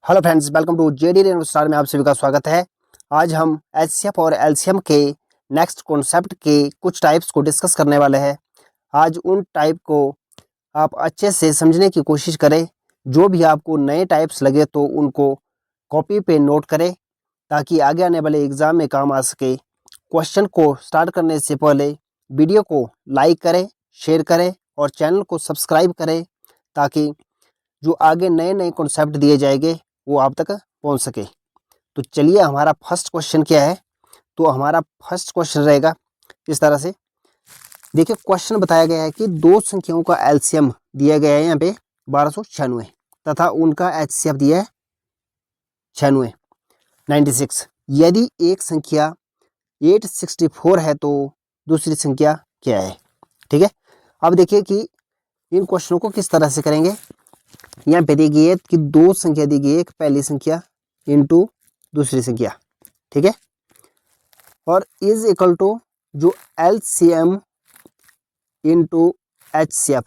Hello friends, welcome to JD rainbow star में आप सभी का स्वागत है। आज हम एचसीएफ और एलसीएम के नेक्स्ट कॉन्सेप्ट के कुछ टाइप्स को डिस्कस करने वाले हैं। आज उन टाइप को आप अच्छे से समझने की कोशिश करें। जो भी आपको नए टाइप्स लगे तो उनको कॉपी पे नोट करें ताकि आगे आने वाले एग्ज़ाम में काम आ सके। क्वेश्चन को स्टार्ट करने से पहले वीडियो को लाइक करें, शेयर करें और चैनल को सब्सक्राइब करें ताकि जो आगे नए नए कॉन्सेप्ट दिए जाएंगे वो आप तक पहुंच सके। तो चलिए, हमारा फर्स्ट क्वेश्चन क्या है। तो हमारा फर्स्ट क्वेश्चन रहेगा इस तरह से। देखिए, क्वेश्चन बताया गया है कि दो संख्याओं का एलसीएम दिया गया है यहाँ पे 1296 तथा उनका एचसीएफ दिया है 96। यदि एक संख्या 864 है तो दूसरी संख्या क्या है। ठीक है, अब देखिए कि इन क्वेश्चनों को किस तरह से करेंगे। यहाँ पे दी गई है कि दो संख्या दी गई है, एक पहली संख्या इंटू दूसरी संख्या। ठीक है, और इज इक्वल टू जो एलसीएम इंटू एचसीएफ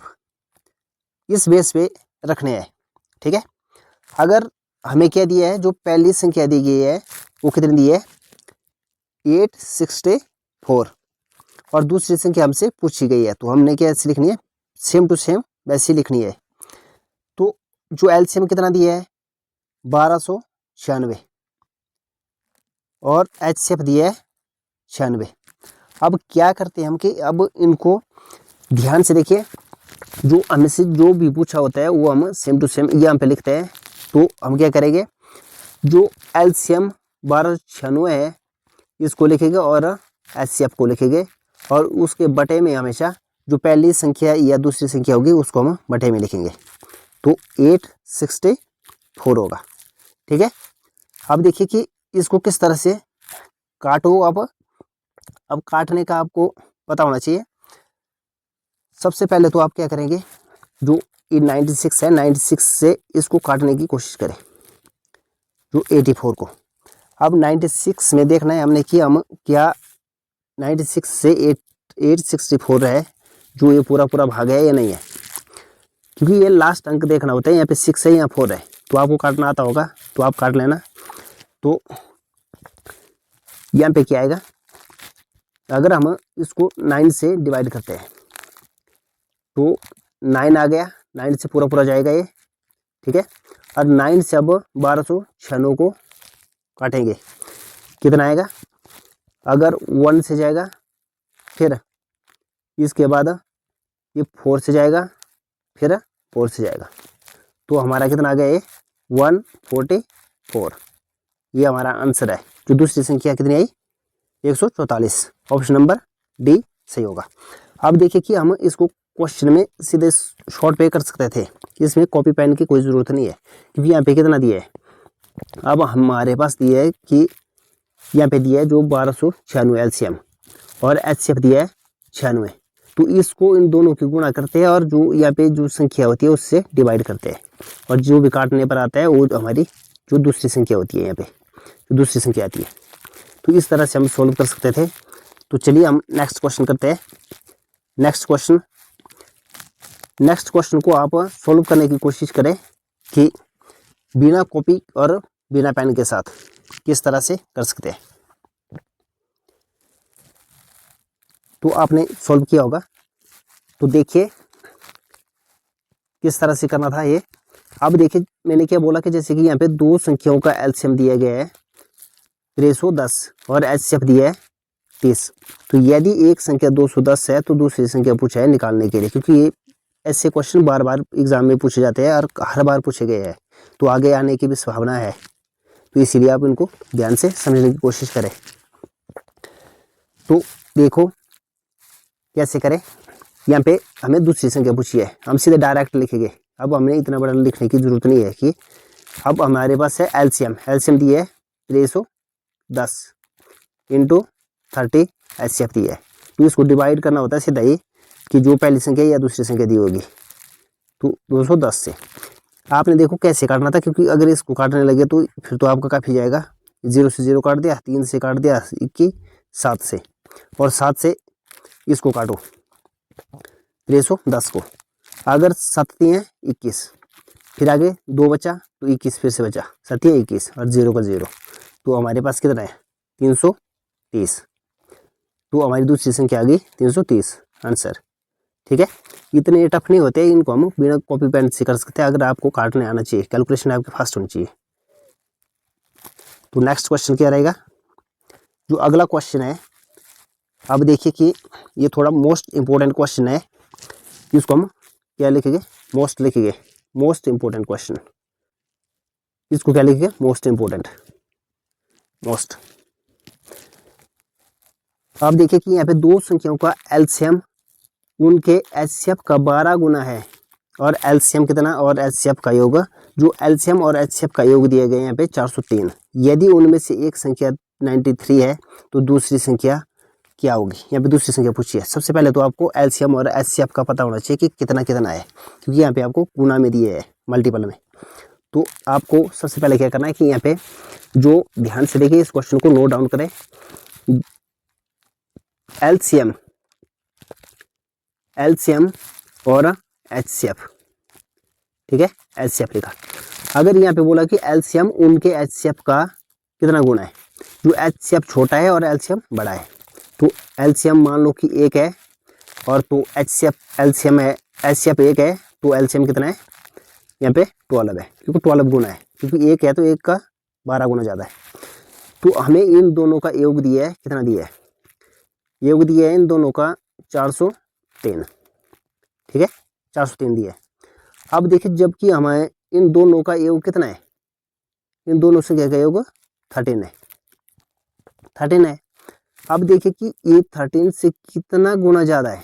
इस बेस पे रखने हैं। ठीक है, अगर हमें क्या दिया है, जो पहली संख्या दी गई है वो कितनी दी है 864 और दूसरी संख्या हमसे पूछी गई है तो हमने क्या ऐसे लिखनी है, सेम टू सेम वैसी लिखनी है। तो जो एलसीएम कितना दिया है 1296 और एचसीएफ दिया है 96। अब क्या करते हैं हम कि अब इनको ध्यान से देखिए, जो हमसे जो भी पूछा होता है वो हम सेम टू सेम यहाँ पे लिखते हैं। तो हम क्या करेंगे, जो एलसीएम 1296 है इसको लिखेंगे और एचसीएफ को लिखेंगे और उसके बटे में हमेशा जो पहली संख्या या दूसरी संख्या होगी उसको हम बटे में लिखेंगे। तो 864 होगा। ठीक है, अब देखिए कि इसको किस तरह से काटो। अब काटने का आपको पता होना चाहिए। सबसे पहले तो आप क्या करेंगे, जो ये 96 है 96 से इसको काटने की कोशिश करें, जो 84 को। अब 96 में देखना है हमने कि हम क्या 96 से 864 है जो ये पूरा पूरा भाग है या नहीं है, क्योंकि ये लास्ट अंक देखना होता है। यहाँ पे 6 है, यहाँ 4 है, तो आपको काटना आता होगा तो आप काट लेना। तो यहाँ पे क्या आएगा, अगर हम इसको 9 से डिवाइड करते हैं तो 9 आ गया, 9 से पूरा पूरा जाएगा ये। ठीक है, और 9 से अब 1296 को काटेंगे, कितना आएगा। अगर 1 से जाएगा फिर इसके बाद ये 4 से जाएगा फिर 4 से जाएगा, तो हमारा कितना आ गया ये 144। ये हमारा आंसर है। जो दूसरी संख्या कितनी आई 144। ऑप्शन नंबर डी सही होगा। अब देखिए कि हम इसको क्वेश्चन में सीधे शॉर्ट पे कर सकते थे, इसमें कॉपी पेन की कोई ज़रूरत नहीं है क्योंकि यहाँ पे कितना दिया है। अब हमारे पास दिया है कि यहाँ पे दिया है जो 1296 एलसीएम और एचसीएफ दिया है 96। तो इसको इन दोनों की गुणा करते हैं और जो यहाँ पे जो संख्या होती है उससे डिवाइड करते हैं और जो भी काटने पर आता है वो हमारी जो दूसरी संख्या होती है, यहाँ पे जो दूसरी संख्या आती है। तो इस तरह से हम सोल्व कर सकते थे। तो चलिए हम नेक्स्ट क्वेश्चन करते हैं। नेक्स्ट क्वेश्चन को आप सोल्व करने की कोशिश करें कि बिना कॉपी और बिना पेन के साथ किस तरह से कर सकते हैं। तो आपने सोल्व किया होगा, तो देखिए किस तरह से करना था ये। अब देखिए मैंने क्या बोला कि जैसे कि यहाँ पे दो संख्याओं का एलसीएम दिया गया है 310 और एचसीएफ दिया है 30। तो यदि एक संख्या 210 है तो दूसरी संख्या पूछा है निकालने के लिए, क्योंकि ये ऐसे क्वेश्चन बार बार एग्जाम में पूछे जाते हैं और हर बार पूछे गए हैं तो आगे आने की भी संभावना है। तो इसीलिए आप इनको ध्यान से समझने की कोशिश करें। तो देखो कैसे करें। यहाँ पे हमें दूसरी संख्या पूछी है, हम सीधे डायरेक्ट लिखेंगे। अब हमें इतना बड़ा लिखने की जरूरत नहीं है कि अब हमारे पास है एलसीएम दिया है 310 इंटू 30 एचसीएफ दिया है। तो इसको डिवाइड करना होता है सीधा ही कि जो पहली संख्या या दूसरी संख्या दी होगी। तो 210 से आपने देखो कैसे काटना था, क्योंकि अगर इसको काटने लगे तो फिर तो आपका काफ़ी जाएगा। 0 से 0 काट दिया, 3 से काट दिया, 21 7 से, और 7 से इसको काटो 310 को। अगर 7 हैं 21 फिर आगे 2 बचा तो 21 फिर से बचा, 7 या 21 और 0 का 0, तो हमारे पास कितना है 330। तो हमारी दूसरी संख्या आ गई 330 आंसर। ठीक है, इतने टफ नहीं होते, इनको हम बिना कॉपी पेन से कर सकते हैं अगर आपको काटने आना चाहिए, कैलकुलेशन आपके फास्ट होनी चाहिए। तो नेक्स्ट क्वेश्चन क्या रहेगा, जो अगला क्वेश्चन है, अब देखिए कि ये थोड़ा मोस्ट इंपॉर्टेंट क्वेश्चन है, इसको हम क्या लिखेंगे, मोस्ट लिखेंगे, मोस्ट इंपॉर्टेंट क्वेश्चन, इसको क्या लिखेंगे, मोस्ट इंपॉर्टेंट, मोस्ट। अब देखिए कि यहाँ पे दो संख्याओं का एलसीएम उनके एचसीएफ का 12 गुना है, और एलसीएम कितना, और एचसीएफ का योग, जो एलसीएम और एचसीएफ का योग दिए गए यहाँ पे 403। यदि उनमें से एक संख्या 93 है तो दूसरी संख्या क्या होगी, यहाँ पे दूसरी संख्या पूछी है। सबसे पहले तो आपको एलसीएम और एचसीएफ का पता होना चाहिए कि कितना कितना है, क्योंकि यहाँ पे आपको गुना में दिए है, मल्टीपल में। तो आपको सबसे पहले क्या करना है कि यहाँ पे जो ध्यान से देखिए, इस क्वेश्चन को नोट डाउन करें, एलसीएम और एचसीएफ, ठीक है, एचसीएफ लिखा। अगर यहाँ पे बोला कि एलसीएम उनके एचसीएफ का कितना गुना है, जो एचसीएफ छोटा है और एलसीएम बड़ा है, तो एलसीएम मान लो कि 1 है, और तो एचसीएफ एलसीएम है, एचसीएफ 1 है, तो एलसीएम कितना है यहाँ पे 12 है, क्योंकि 12 गुना है, क्योंकि 1 है तो 1 का 12 गुना ज़्यादा है। तो हमें इन दोनों का योग दिया है, कितना दिया है, योग दिया है इन दोनों का 403, ठीक है, 403 दिया है। अब देखिए जबकि हमारे इन दोनों का योग कितना है, इन दोनों संख्या का योग 13 है, 13 है। अब देखिए कि ये 13 से कितना गुना ज़्यादा है।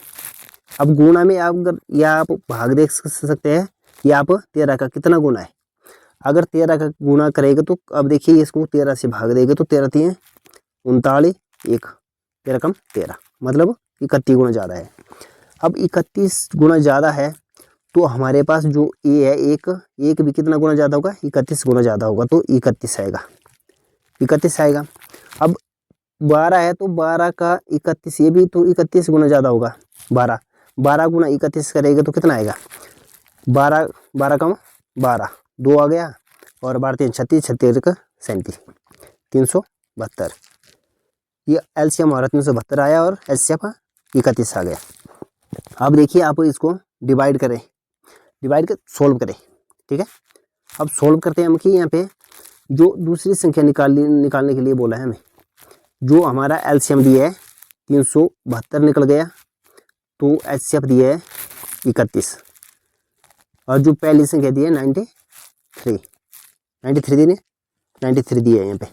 अब गुना में आप अगर या आप भाग देख सकते हैं कि आप 13 का कितना गुना है। अगर 13 का गुना करेगा तो अब देखिए इसको 13 से भाग देगा तो 13 3 39, 1 13 कम 13, मतलब 31 गुना ज़्यादा है। अब 31 गुना ज़्यादा है तो हमारे पास जो ए है, एक भी कितना गुना ज़्यादा होगा, 31 गुना ज़्यादा होगा, तो 31 आएगा, 31 आएगा। अब 12 है तो 12 का 31, ये भी तो 31 गुना ज़्यादा होगा, 12 गुना 31 करेगा तो कितना आएगा, 12 कम 12, 2 आ गया, और 12 3 36, 36 का 37, 372। ये एलसीएम हमारा 372 आया और एचसीएफ 31 आ गया। अब देखिए आप इसको डिवाइड करें, डिवाइड कर सोल्व करें, ठीक है। अब सोल्व करते हैं हम कि यहाँ पे जो दूसरी संख्या निकालने के लिए बोला है हमें, जो हमारा एलसीएम दिया है 372 निकल गया, तो एचसीएफ दिया है 31, और जो पहली संख्या दी है 93 दी, 93 दिया है यहाँ पे।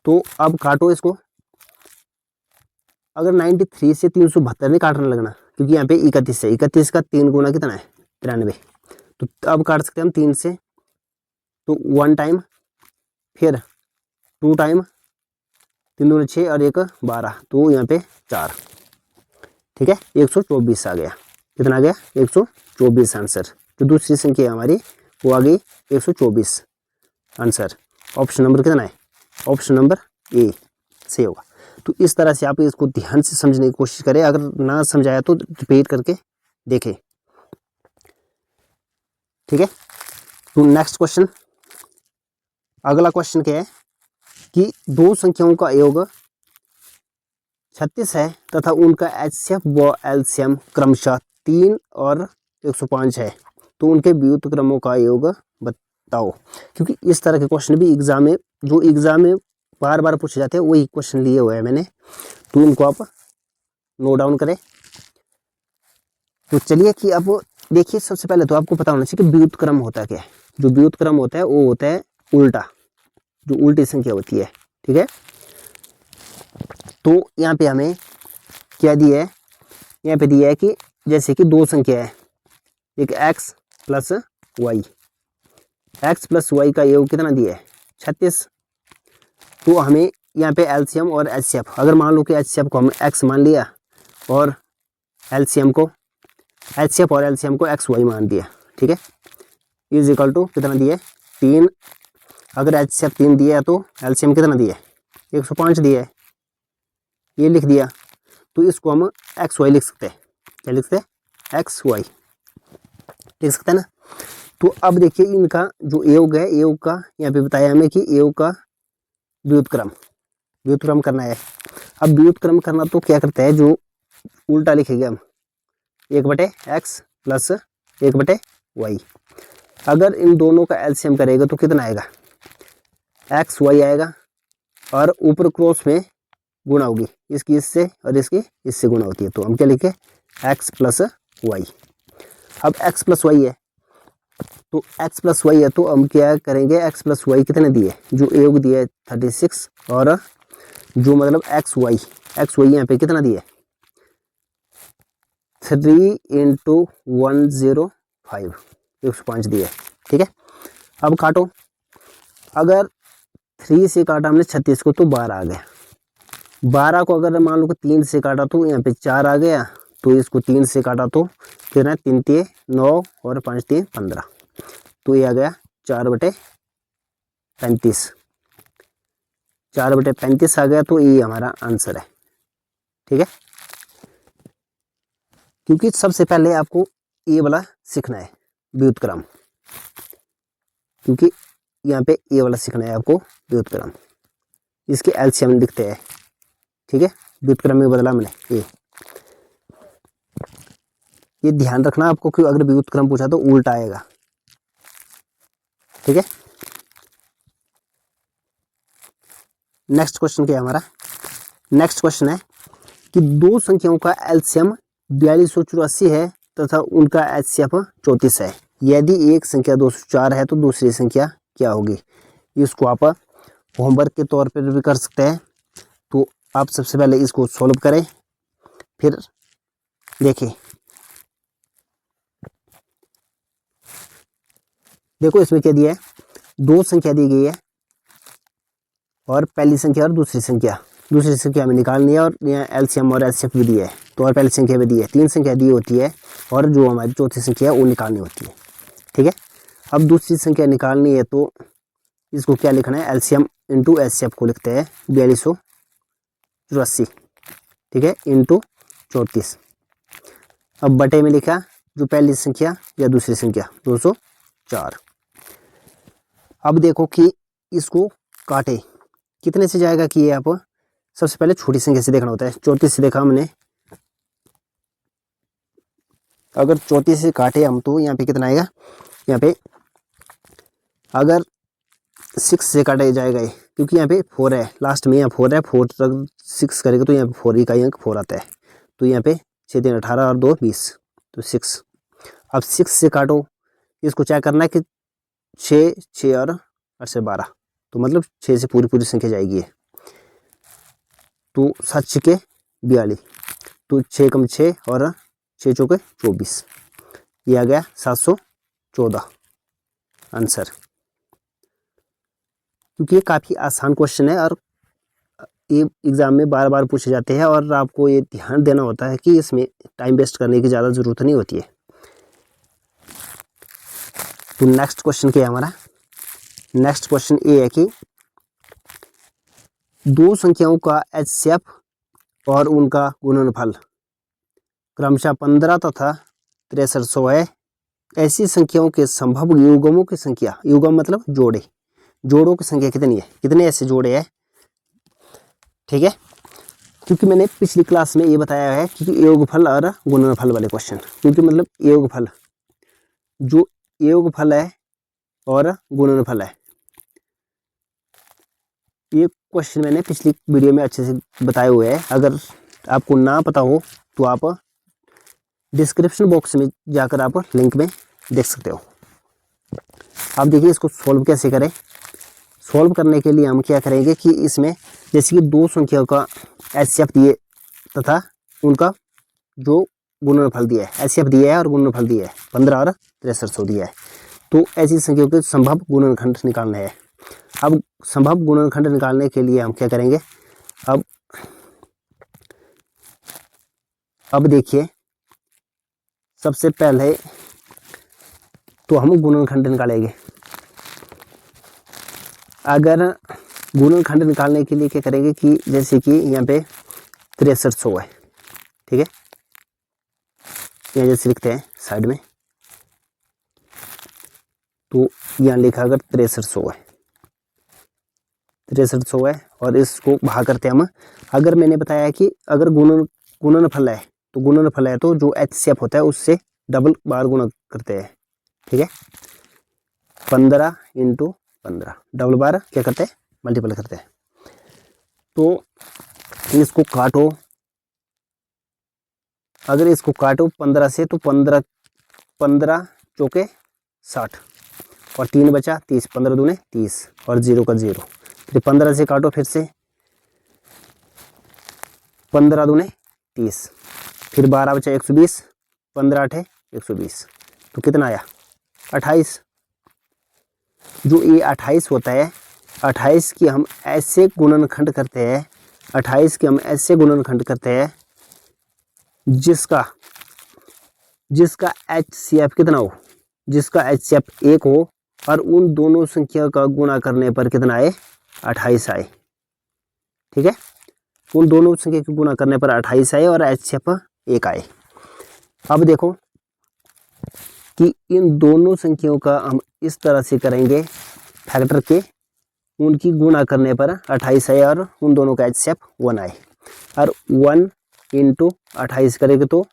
तो अब काटो इसको, अगर 93 से 372 नहीं काटने लगना, क्योंकि यहाँ पे 31 है, 31 का 3 गुना कितना है 93, तो अब काट सकते हैं हम 3 से, तो 1 टाइम, फिर 2 टाइम, 3 दूनी 6 और 1 12, तो यहाँ पे 4, ठीक है, 124 आ गया, कितना आ गया 124 आंसर। तो दूसरी संख्या हमारी वो आ गई 124 आंसर। ऑप्शन नंबर कितना है, ऑप्शन नंबर ए सही होगा। तो इस तरह से आप इसको ध्यान से समझने की कोशिश करें, अगर ना समझाया तो रिपीट करके देखें, ठीक है। तो नेक्स्ट क्वेश्चन, अगला क्वेश्चन क्या है कि दो संख्याओं का योग 36 है तथा उनका एचसीएफ व एलसीएम क्रमशः 3 और 105 है, तो उनके व्युत्क्रमों का योग बताओ। क्योंकि इस तरह के क्वेश्चन भी एग्जाम में बार बार पूछे जाते हैं, वही क्वेश्चन लिए हुए हैं मैंने, तो उनको आप नोट डाउन करें। तो चलिए कि अब देखिए, सबसे पहले तो आपको पता होना चाहिए कि व्युत्क्रम होता क्या है। जो व्युत्क्रम होता है वो होता है उल्टा, जो उल्टी संख्या होती है, ठीक है। तो यहाँ पे हमें क्या दिया है, यहाँ पे दिया है कि जैसे कि दो संख्या है, एक x plus y, x plus y का योग कितना दिया है 36, तो हमें यहाँ पे एलसीएम और एचसीएफ, अगर मान लो कि एचसीएफ को हम x मान लिया और एलसीएम को एक्स वाई मान दिया, ठीक है, इज इक्वल टू कितना दिया है 3। अगर एचसीएफ 3 दिया है तो एलसीएम कितना दिया है 105 दिया है, ये लिख दिया। तो इसको हम एक्स वाई लिख सकते हैं, क्या लिख सकते हैं एक्स वाई लिख सकते हैं ना। तो अब देखिए इनका जो योग है, योग का यहाँ पे बताया हमें कि योग का व्युत्क्रम करना है। अब व्युत्क्रम करना तो क्या करता है, जो उल्टा लिखेंगे हम 1/x प्लस 1/y। अगर इन दोनों का एलसीएम करेगा तो कितना आएगा, एक्स वाई आएगा, और ऊपर क्रॉस में गुणा होगी, इसकी इससे और इसकी इससे गुणा होती है, तो हम क्या लिखे x प्लस वाई। अब x प्लस वाई है, तो x प्लस वाई है तो हम क्या करेंगे, x प्लस वाई कितने दिए, जो योग दिया है 36, और जो मतलब एक्स वाई यहाँ पे कितना दिया 3 इंटू 105, 105 दिया है। ठीक है, अब काटो, अगर 3 से काटा हमने 36 को तो 12 आ गया। 12 को अगर मान लो कि 3 से काटा तो यहाँ पे 4 आ गया, तो इसको 3 से काटा तो कितना, 3 3 9 और 5 3 15, तो ये आ गया 4/35, 4/35 आ गया, तो ये हमारा आंसर है। ठीक है, क्योंकि सबसे पहले आपको ये वाला सीखना है व्युत्क्रम, क्योंकि यहाँ पे ये वाला सीखना है आपको व्युत्क्रम, इसके एलसीएम लिखते हैं। ठीक है, व्युत्क्रम में बदला मैंने ये ध्यान रखना आपको कि अगर व्युत्क्रम पूछा तो उल्टा आएगा। ठीक है, नेक्स्ट क्वेश्चन क्या है हमारा, नेक्स्ट क्वेश्चन है कि दो संख्याओं का एलसीएम 4284 है तथा उनका एचसीएफ 34 है। यदि एक संख्या 204 है तो दूसरी संख्या क्या होगी। इसको आप होमवर्क के तौर पर भी कर सकते हैं। तो आप सबसे पहले इसको सॉल्व करें, फिर देखिए, देखो इसमें क्या दिया है, दो संख्या दी गई है और पहली संख्या और दूसरी संख्या में निकालनी है, और यहाँ एलसीएम और एचसीएफ भी दिया है, तो और पहली संख्या भी दी है, 3 संख्या दी होती है और जो हमारी चौथी संख्या है वो निकालनी होती है। ठीक है, अब दूसरी संख्या निकालनी है तो इसको क्या लिखना है, एलसीएम इंटू एचसीएफ को लिखते हैं 4284। ठीक है, इंटू 34। अब बटे में लिखा जो पहली संख्या या दूसरी संख्या 204। अब देखो कि इसको काटे कितने से जाएगा, कि ये आप सबसे पहले छोटी संख्या से देखना होता है। 34 से देखा हमने, अगर 34 से काटे हम तो यहाँ पे कितना आएगा, यहाँ पे अगर 6 से काटे जाएगा ये, क्योंकि यहाँ पे 4 है लास्ट में, यहाँ 4 है, 4 तक 6 करेगा तो यहाँ पे 4 का अंक 4 आता है, तो यहाँ पे 6 3 18 और 2 20, तो 6। अब 6 से काटो, इसको क्या करना है कि 6 6 और 8 से 12, तो मतलब 6 से पूरी संख्या जाएगी है, तो 7 6 42, तो 6 कम 6 और 6 चौके 24, ये आ गया 714 आंसर। क्योंकि ये काफ़ी आसान क्वेश्चन है और ये एग्ज़ाम में बार बार पूछे जाते हैं, और आपको ये ध्यान देना होता है कि इसमें टाइम वेस्ट करने की ज़्यादा ज़रूरत नहीं होती है। तो नेक्स्ट क्वेश्चन क्या है हमारा, नेक्स्ट क्वेश्चन ये है कि दो संख्याओं का एचसीएफ और उनका गुणनफल क्रमशः 15 तथा 6300 है। ऐसी संख्याओं के संभव युग्मों की संख्या, युग्म मतलब जोड़ों की संख्या कितनी है, कितने ऐसे जोड़े हैं। ठीक है, क्योंकि मैंने पिछली क्लास में ये बताया है कि योगफल और गुणनफल वाले क्वेश्चन, क्योंकि मतलब योगफल, जो योगफल है और गुणनफल है, ये क्वेश्चन मैंने पिछली वीडियो में अच्छे से बताए हुए हैं। अगर आपको ना पता हो तो आप डिस्क्रिप्शन बॉक्स में जाकर आप लिंक में देख सकते हो। आप देखिए इसको सॉल्व कैसे करें। सॉल्व करने के लिए हम क्या करेंगे कि इसमें जैसे कि दो संख्याओं का एचसीएफ दिए तथा उनका जो गुणनफल दिया है, एचसीएफ दिया है और गुणनफल दिया है 15 और 6300 दिया है, तो ऐसी संख्याओं के संभव गुणनखंड निकालना है। अब संभव गुणनखंड निकालने के लिए हम क्या करेंगे, अब देखिए सबसे पहले तो हम गुणनखंड निकालेंगे। अगर गुणनखंड निकालने के लिए क्या करेंगे कि जैसे कि यहाँ पे 6300 है, ठीक है, यहाँ जैसे लिखते हैं साइड में तो यहाँ लिखा अगर 6300 है, 6300 है और इसको भाग करते हैं हम। अगर मैंने बताया कि अगर गुणनफल है तो गुणनफल है तो जो HCF होता है उससे डबल बार गुणा करते हैं, ठीक है। 15 × 15 डबल बार क्या करते हैं, मल्टीपल करते हैं। तो इसको काटो, अगर इसको काटो 15 से तो 15 चौके 60 और 3 बचा 30, 15 दूने 30 और 0 का 0। फिर 15 से काटो फिर से 15 दूने 30, फिर 12 बचा 120, 15 8 120, तो कितना आया 28। जो ये 28 होता है, 28 की हम ऐसे गुणनखंड करते हैं, 28 की हम ऐसे गुणनखंड करते हैं जिसका HCF कितना हो, जिसका HCF 1 हो और उन दोनों संख्या का गुणा करने पर कितना आए 28 आए, ठीक है। उन दोनों संख्या के गुणा करने पर 28 आए और HCF 1 आए। अब देखो कि इन दोनों संख्याओं का हम इस तरह से करेंगे फैक्टर के, उनकी गुणा करने पर 28 आए और उन दोनों का HCF 1 आए। और 1 × 28 करेंगे तो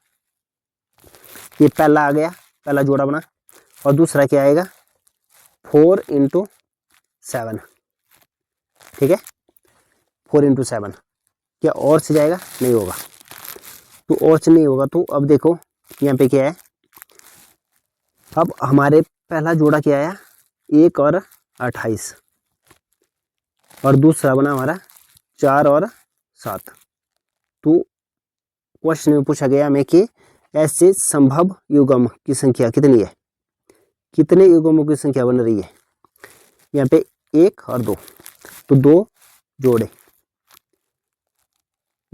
ये पहला आ गया, पहला जोड़ा बना, और दूसरा क्या आएगा 4 × 7, ठीक है। 4 × 7 क्या और से जाएगा, नहीं होगा। तो और से नहीं होगा तो अब देखो यहाँ पे क्या है, अब हमारे पहला जोड़ा क्या आया 1 और 28 और दूसरा बना हमारा 4 और 7। तो क्वेश्चन में पूछा गया हमें कि ऐसे संभव युग्म की संख्या कितनी है, कितने युग्मों की संख्या बन रही है। यहाँ पे 1 और 2, तो 2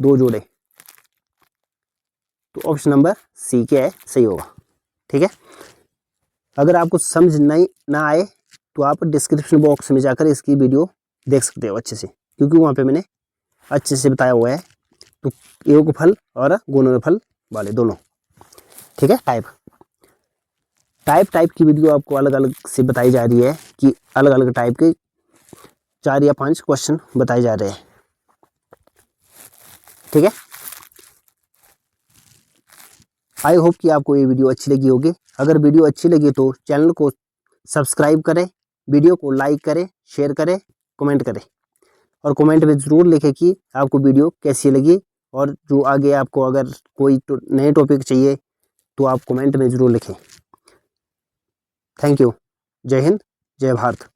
जोड़े, तो ऑप्शन नंबर सी क्या है, सही होगा, ठीक है। अगर आपको समझ नहीं ना आए तो आप डिस्क्रिप्शन बॉक्स में जाकर इसकी वीडियो देख सकते हो अच्छे से, क्योंकि वहाँ पे मैंने अच्छे से बताया हुआ है। तो योगफल और गुणनफल वाले दोनों, ठीक है। टाइप की वीडियो आपको अलग अलग से बताई जा रही है कि अलग अलग टाइप के 4 या 5 क्वेश्चन बताए जा रहे हैं, ठीक है। आई होप कि आपको ये वीडियो अच्छी लगी होगी। अगर वीडियो अच्छी लगी तो चैनल को सब्सक्राइब करें, वीडियो को लाइक करें, शेयर करें, कमेंट करें और कमेंट में ज़रूर लिखें कि आपको वीडियो कैसी लगी। और जो आगे आपको अगर कोई नए टॉपिक चाहिए तो आप कमेंट में ज़रूर लिखें। Thank you. जय हिंद, जय भारत।